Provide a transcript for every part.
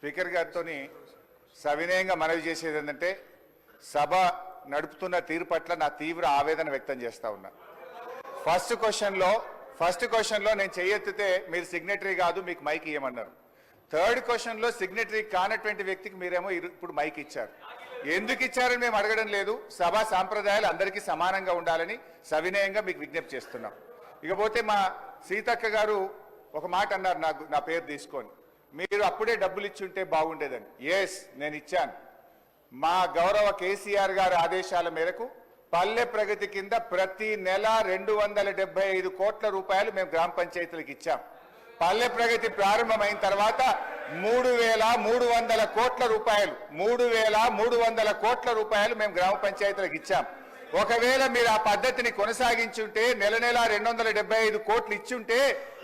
Speaker గారితో సవినయంగా మనవి చేసేది ఏంటంటే సభ నడుపుతున్న తీరు పట్ల నా తీవ్ర ఆవేదన వ్యక్తం చేస్తా ఉన్నా. ఫస్ట్ క్వశ్చన్లో నేను చెయ్యెత్తితే మీరు సిగ్నేటరీ కాదు, మీకు మైక్ ఇవ్వమన్నారు. థర్డ్ క్వశ్చన్లో సిగ్నేటరీ కానటువంటి వ్యక్తికి మీరేమో ఇప్పుడు మైక్ ఇచ్చారు. ఎందుకు ఇచ్చారని మేము అడగడం లేదు. సభా సాంప్రదాయాలు అందరికీ సమానంగా ఉండాలని సవినయంగా మీకు విజ్ఞప్తి చేస్తున్నాం. ఇకపోతే మా సీతక్క గారు ఒక మాట అన్నారు, నా పేరు తీసుకొని, మీరు అప్పుడే డబ్బులు ఇచ్చుంటే బాగుండేదని. ఎస్, నేను ఇచ్చాను. మా గౌరవ కేసీఆర్ గారి ఆదేశాల మేరకు పల్లె ప్రగతి కింద ప్రతి నెల 275 కోట్ల రూపాయలు మేము గ్రామ పంచాయతీలకు ఇచ్చాం. పల్లె ప్రగతి ప్రారంభమైన తర్వాత 3,300 కోట్ల రూపాయలు 3,300 కోట్ల రూపాయలు మేము గ్రామ పంచాయతీలకు ఇచ్చాం. ఒకవేళ మీరు ఆ పద్ధతిని కొనసాగించుంటే నెల 275 కోట్లు ఇచ్చుంటే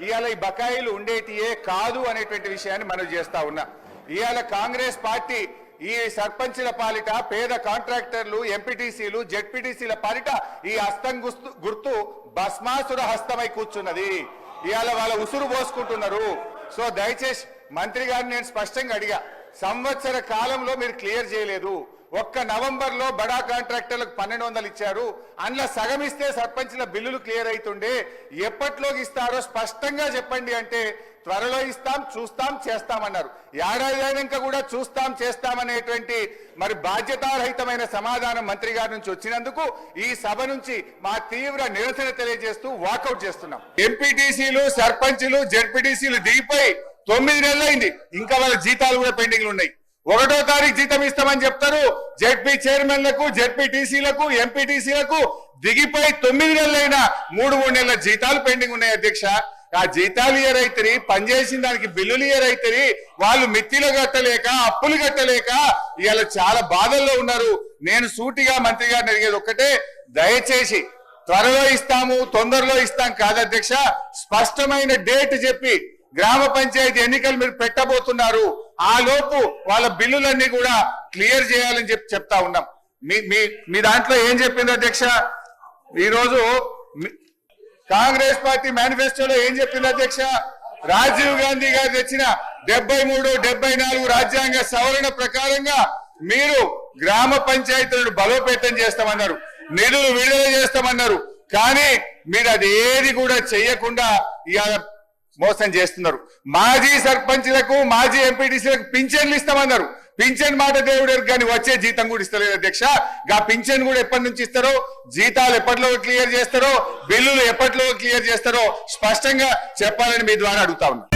ఇవాళ ఈ బకాయిలు ఉండేటియే కాదు అనేటువంటి విషయాన్ని మనం చేస్తా ఉన్నా. ఇవాళ కాంగ్రెస్ పార్టీ ఈ సర్పంచుల పాలిట, పేద కాంట్రాక్టర్లు, ఎంపీటీసీలు, జెడ్పీటీసీల పాలిట ఈ హస్తం గుర్తు భస్మాసుర హస్తమై కూర్చున్నది. ఇవాళ వాళ్ళ ఉసురు పోసుకుంటున్నారు. సో దయచేసి మంత్రి గారిని నేను స్పష్టంగా అడిగా, సంవత్సర కాలంలో మీరు క్లియర్ చేయలేదు. ఒక్క నవంబర్లో బడా కాంట్రాక్టర్లకు 1,200 ఇచ్చారు. అందులో సగం ఇస్తే సర్పంచ్ల బిల్లులు క్లియర్ అవుతుండే. ఎప్పట్లోకి ఇస్తారో స్పష్టంగా చెప్పండి అంటే త్వరలో ఇస్తాం, చూస్తాం, చేస్తామన్నారు. ఏడాది అయినాక కూడా చూస్తాం, చేస్తామనేటువంటి మరి బాధ్యతారహితమైన సమాధానం మంత్రి గారి నుంచి వచ్చినందుకు ఈ సభ నుంచి మా తీవ్ర నిరసన తెలియజేస్తూ వాకౌట్ చేస్తున్నాం. ఎంపీటీసీలు, సర్పంచ్లు, జెడ్పీటీసీలు దిగిపోయి 9 నెలలైంది. ఇంకా వాళ్ళ జీతాలు కూడా పెండింగ్లు ఉన్నాయి. 1వ తారీఖు జీతం ఇస్తామని చెప్తారు. జెడ్పీ చైర్మన్లకు, జెడ్పీటీసీలకు, ఎంపీటీసీలకు దిగిపోయి 9 నెలలైనా 3 నెలల జీతాలు పెండింగ్ ఉన్నాయి అధ్యక్ష. ఆ జీతాలు ఇయరైతే, పనిచేసిన దానికి బిల్లులు ఇయరైతే, వాళ్ళు మిత్తిలు కట్టలేక, అప్పులు కట్టలేక ఇవాళ చాలా బాధల్లో ఉన్నారు. నేను సూటిగా మంత్రి గారిని అడిగేది ఒక్కటే, దయచేసి త్వరలో ఇస్తాము, తొందరలో ఇస్తాం కాదు అధ్యక్ష, స్పష్టమైన డేట్ చెప్పి గ్రామ పంచాయతీ ఎన్నికలు మీరు పెట్టబోతున్నారు, ఆ లోపు వాళ్ళ బిల్లులన్నీ కూడా క్లియర్ చేయాలని చెప్తా ఉన్నాం. మీ దాంట్లో ఏం చెప్పింది అధ్యక్ష? ఈరోజు కాంగ్రెస్ పార్టీ మేనిఫెస్టోలో ఏం చెప్పింది అధ్యక్ష? రాజీవ్ గాంధీ గారు తెచ్చిన 73, 74 రాజ్యాంగ సవరణ ప్రకారంగా మీరు గ్రామ పంచాయతీలను బలోపేతం చేస్తామన్నారు, నిధులు విడుదల చేస్తామన్నారు. కానీ మీరు అది ఏది కూడా చేయకుండా ఇవాళ మోసం చేస్తున్నారు. మాజీ సర్పంచ్లకు, మాజీ ఎంపీటీసీలకు పింఛన్లు ఇస్తామన్నారు. పింఛన్ మాట దేవుడు కానీ వచ్చే జీతం కూడా ఇస్తలేదు అధ్యక్ష. గా పింఛన్ కూడా ఎప్పటి నుంచి ఇస్తారో, జీతాలు ఎప్పటిలో క్లియర్ చేస్తారో, బిల్లులు ఎప్పటిలో క్లియర్ చేస్తారో స్పష్టంగా చెప్పాలని మీ ద్వారా అడుగుతా ఉన్నా.